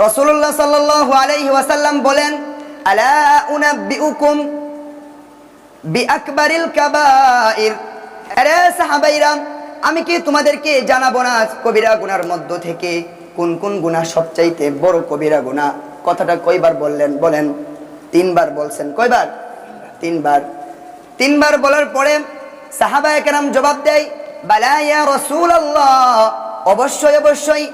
রাসূলুল্লাহ সাল্লাল্লাহু আলাইহি ওয়াসাল্লাম বলেন, আলা উনাব্বিউকুম বিআকবারিল কাবাইর। আরে সাহাবাইরা, আমি কি তোমাদেরকে জানাবো না কবিরা গুনার মধ্য থেকে কোন কোন গুনাহ সবচাইতে বড় কবিরা গুনাহ? কথাটা কয়বার বললেন? বলেন। 3 বার বলছেন। কয়বার? 3 বার। 3 বার বলার পরে সাহাবায়ে কেরাম জবাব দেয়, বালা ইয়া রাসূলুল্লাহ, অবশ্যই অবশ্যই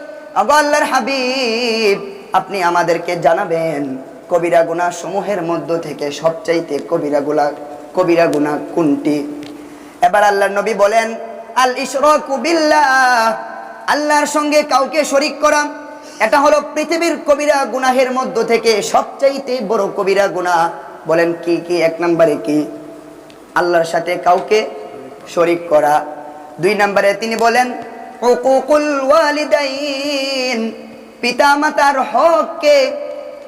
আল্লাহর হাবিব, আপনি আমাদেরকে জানাবেন কবিরা গুনাহ সমূহের মধ্য থেকে সবচাইতে কবিরা গুনাহ কোনটি? এবার আল্লাহর নবী বলেন, আল ইশরাকু বিল্লাহ, আল্লাহর সঙ্গে কাউকে শরীক করা। এটা হলো পৃথিবীর কবিরা গুনাহের মধ্য থেকে সবচাইতে বড় কবিরা গুনাহ। বলেন কি কি? 1 নম্বরে কি? আল্লাহর সাথে কাউকে শরীক করা। 2 নম্বরে তিনি বলেন হুকুকুল ওয়ালিদাইন, পিতামাতার হককে,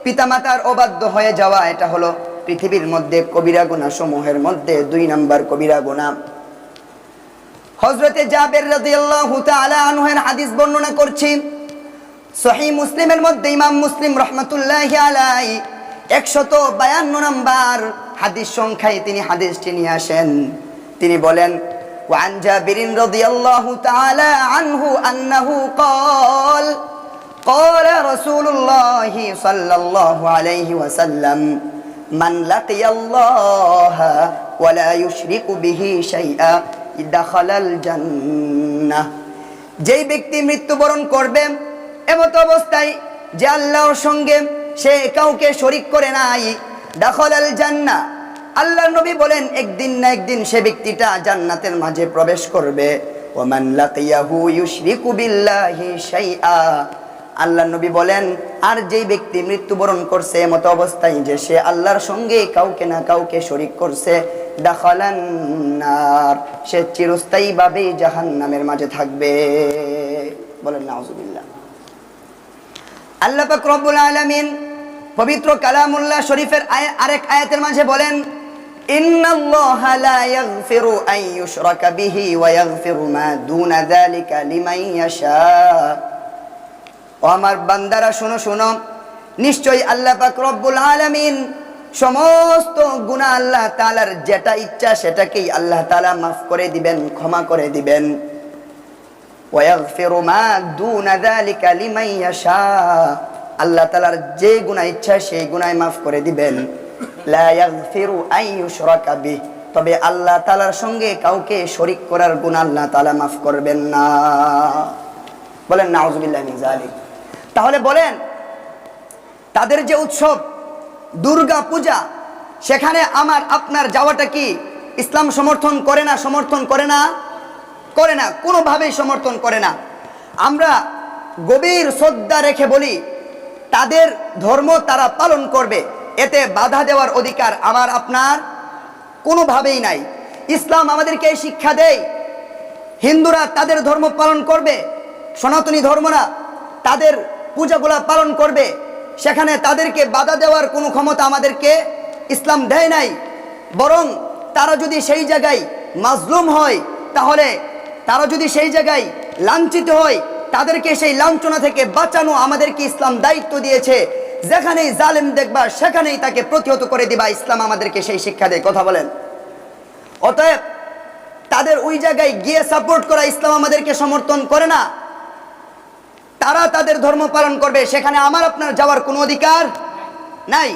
পিতামাতার অবাধ্য হয়ে যাওয়া। এটা হলো পৃথিবীর মধ্যে কবিরা গুনাহ সমূহের মধ্যে 2 নম্বর কবিরা গুনাহ। হযরতে জাবের রাদিয়াল্লাহু তাআলা আনহুর হাদিস বর্ণনা করছি, সহিহ মুসলিমের মধ্যে ইমাম মুসলিম রাহমাতুল্লাহি আলাইহি 152 নম্বর হাদিস সংখ্যায় তিনি হাদিসটি নিয়ে আসেন। তিনি বলেন, وعن جابر رضي الله تعالى عنه أنه قال قال رسول الله صلى الله عليه وسلم من لقي الله ولا يشرك به شيئا دخل الجنة। যেই ব্যক্তি মৃত্যুবরণ করবে এমত অবস্থায় যে আল্লাহর সঙ্গে সে কাউকে শরীক করে নাই, দাখালাল জান্নাহ, আল্লাহর নবী বলেন একদিন না একদিন সে ব্যক্তিটা জান্নাতের মাঝে প্রবেশ করবে। ওমান লাকিয়াহু ইউশরিকু বিল্লাহি শাইআ, আল্লাহর নবী বলেন আর যেই ব্যক্তি মৃত্যুবরণ করছে এমত অবস্থায় যে সে আল্লাহর সঙ্গে কাউকে না কাউকে শরীক করছে, দাখালান নার, সে চিরস্থায়ীভাবে জাহান্নামের মাঝে থাকবে। বলেন নাউজুবিল্লাহ। আল্লাহ পাক রব্বুল আলামিন পবিত্র কালামুল্লাহ শরীফের আরেক আয়াতের মাঝে বলেন, ইন্নাল্লাহা লা ইয়াগফিরু আন ইউশরাকা বিহি ওয়া ইয়াগফিরু মা দুনা যালিকা লিমান ইয়াশা। ও আমার বান্দারা শোনো শোনো, নিশ্চয়ই আল্লাহ পাক রব্বুল আলামিন সমস্ত গুনাহ আল্লাহ তাআলার যেটা ইচ্ছা সেটাকেই আল্লাহ তাআলা মাফ করে দিবেন, ক্ষমা করে দিবেন। ওয়া ইয়াগফিরু মা দুনা যালিকা লিমান ইয়াশা, আল্লাহ তাআলার যে গুনাহ ইচ্ছা সেই গুনাহ মাফ করে দিবেন। লা ইয়াগফিরু আন ইউশরাকা বিহি, তবে আল্লাহ তাআলার সঙ্গে কাউকে শরীক করার গুনাহ আল্লাহ তাআলা মাফ করবেন না। বলেন নাউজুবিল্লাহি মিন যালিক। তাহলে বলেন তাদের যে উৎসব দুর্গা পূজা, সেখানে আমার আপনার যাওয়াটা কি ইসলাম সমর্থন করে না? সমর্থন করে না? করে না, কোনোভাবেই সমর্থন করে না। আমরা গভীর শ্রদ্ধা রেখে বলি তাদের ধর্ম তারা পালন করবে, এতে বাধা দেওয়ার অধিকার আমার আপনার কোনোভাবেই নাই। ইসলাম আমাদেরকে এই শিক্ষা দেয়, হিন্দুরা তাদের ধর্ম পালন করবে, সনাতনী ধর্মরা তাদের পূজাগুলা পালন করবে, সেখানে তাদেরকে বাধা দেওয়ার কোনো ক্ষমতা আমাদেরকে ইসলাম দেয় নাই। বরং তারা যদি সেই জায়গায় মাজলুম হয়, তাহলে তারা যদি সেই জায়গায় লাঞ্ছিত হয়, তাদেরকে সেই লাঞ্ছনা থেকে বাঁচানো আমাদেরকে ইসলাম দায়িত্ব দিয়েছে। যেখানেই জালেম দেখবা সেখানেই তাকে প্রতিহত করে দিবা, ইসলাম আমাদেরকে সেই শিক্ষা দেয়। কথা বলেন। অতএব তাদের ওই জায়গায় গিয়ে সাপোর্ট করা ইসলাম আমাদেরকে সমর্থন করে না। তারা তাদের ধর্ম পালন করবে, সেখানে আমার আপনার যাওয়ার কোনো অধিকার নাই।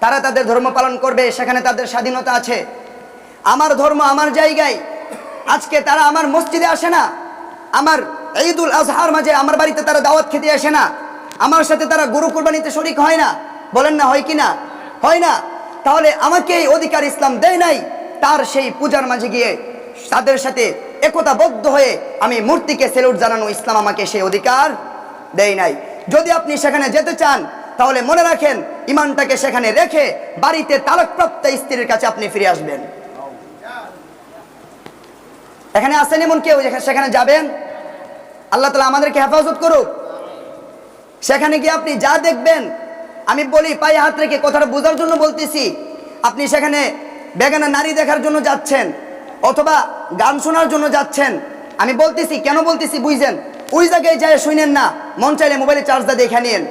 তারা তাদের ধর্ম পালন করবে, সেখানে তাদের স্বাধীনতা আছে। আমার ধর্ম আমার জায়গায়। আজকে তারা আমার মসজিদে আসে না, আমার ঈদুল আজহার মাঝে আমার বাড়িতে তারা দাওয়াত খেতে আসে না, আমার সাথে তারা গরু কুরবানিতে শরীক হয় না। বলেন না হয় কি না? হয় না। তাহলে আমাকে এই অধিকার ইসলাম দেয় নাই তার সেই পূজার মাঝে গিয়ে তাদের সাথে একতাবদ্ধ হয়ে আমি মূর্তিকে সেলুট জানানো, ইসলাম আমাকে সেই অধিকার দেয় নাই। যদি আপনি সেখানে যেতে চান তাহলে মনে রাখেন ইমানটাকে সেখানে রেখে বাড়িতে তালাকপ্রাপ্ত স্ত্রীর কাছে আপনি ফিরে আসবেন। এখানে আসেন এমন কেউ সেখানে যাবেন? আল্লাহ তাআলা আমাদেরকে হেফাজত করুক। সেখানে গিয়ে আপনি যা দেখবেন, আমি বলি পায়ে হাত রেখে কথাটা বোঝার জন্য বলতেছি, আপনি সেখানে বেগানা নারী দেখার জন্য যাচ্ছেন অথবা গান শোনার জন্য যাচ্ছেন। আমি বলতেছি, কেন বলতেছি বুঝছেন? ওই জায়গায় যায় শুনেন না, মন চাইলে মোবাইলে চার্জ দিয়ে দেখে নিন।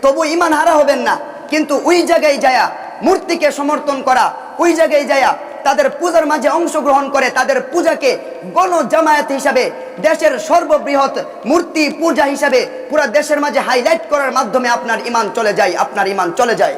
তবু ইমান হারা হবেন না। কিন্তু ওই জায়গায় যায়া মূর্তিকে সমর্থন করা, ওই জায়গায় যায়া তাদের পূজার মাঝে অংশগ্রহণ করে তাদের পূজাকে গণ জামায়াত হিসাবে দেশের সর্ববৃহৎ মূর্তি পূজা হিসাবে পুরা দেশের মাঝে হাইলাইট করার মাধ্যমে আপনার ইমান চলে যায়, আপনার ইমান চলে যায়।